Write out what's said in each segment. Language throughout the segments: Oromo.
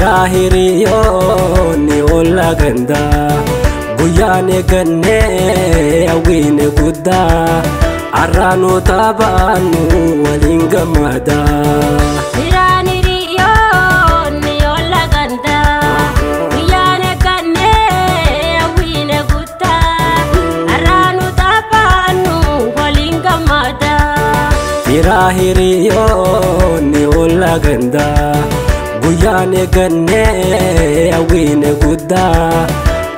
Firahiriyoonni olla gandaa guyyaane gannee hawwiine guddaa arraanoo taphaannu waliin gammadaa. Firahiriyoonni olla gandaa guyyaane gannee hawwiine guddaa arraanoo taphaannu waliin gammadaa. Firahiriyoonni olla gandaa guyyaane gannee hawwiine guddaa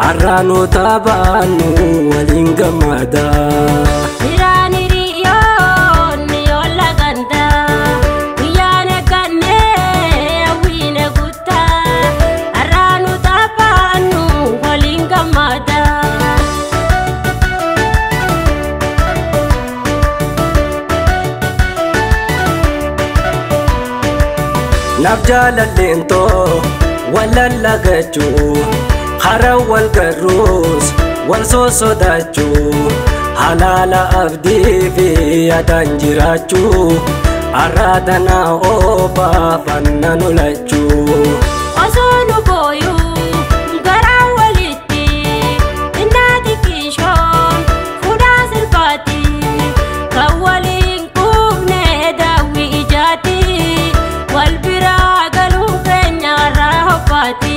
arraanoo taphaannu waliin gammadaa. Firahiriyoonni olla gandaa guyyaane gannee hawwiine guddaa arraanoo taphaannu waliin gammadaa. Naaf jaalalleentoo walallagachuu hara wal garruus wal sosodaachuu halaala abdii fi yaadaan jiraachuu arraatanaa oobaa fanna nolachuu. Osoo nu booyuu garaa walitti innaati kiishoon fuudhaa sirbaati kan waliin quufnee daawwii ijaati wal biraa galuu keenya irraa hobbaati.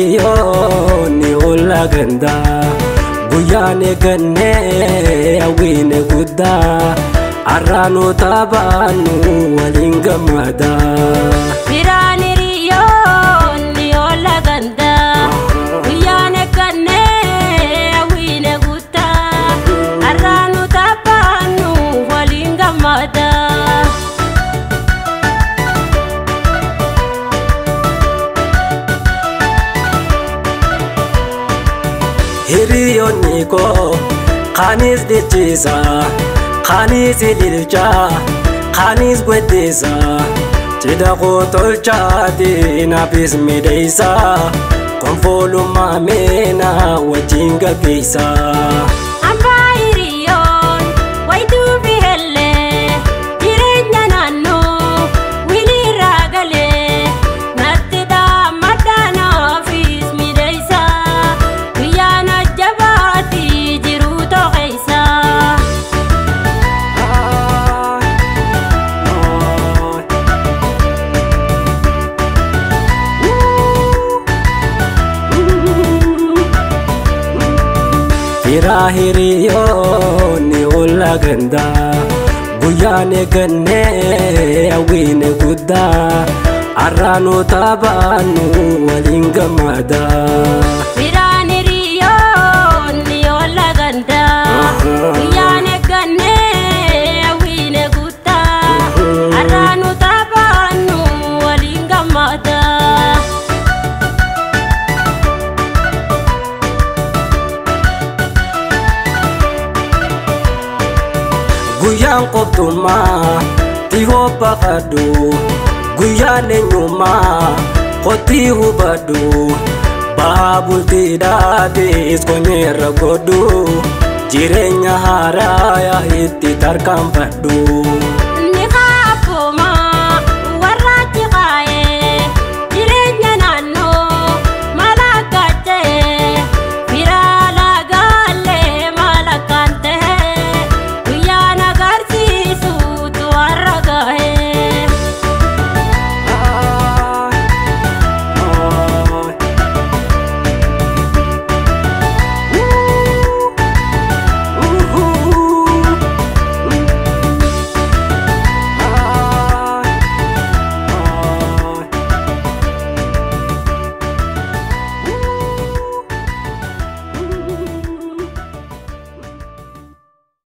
Firahiriyoonni olla gandaa guyyaane gannee hawwiine guddaa arraanoo taphaannu waliin gammadaa. Firahiriyoonni olla gandaa guyyaane gannee hawwiine guddaa arraanoo taphaannu waliin gammadaa. Hiriyoonni koo kaanis dhiichisa kaanis ililchaa kaanis gweddisa cidha koo tolchaati naafis midheessa konfoolummaa meena wajjin gaggeessa. Ambaa hiriyoon wayituu fi hellee jireenya naannoo wiliirraa galee natti dhaammadhaan ofiis midheessa guyyaan ajjabaati jiruu toqeessa. Firahiriyoonni olla gandaa guyyaane gannee hawwiine guddaa arraanoo taphaannu waliin gammadaa. Firahiriyoonni olla gandaa guyyaane gannee hawwiine guddaa arraanoo taphaannu waliin gammadaa. Guyyaan qoptummaa tihoo baqadhu guyyaan eenyummaa qotii hubadhu bahaa bultiidhaatis konyeerra godhu jireenya haaraa itti tarkaanfadhu.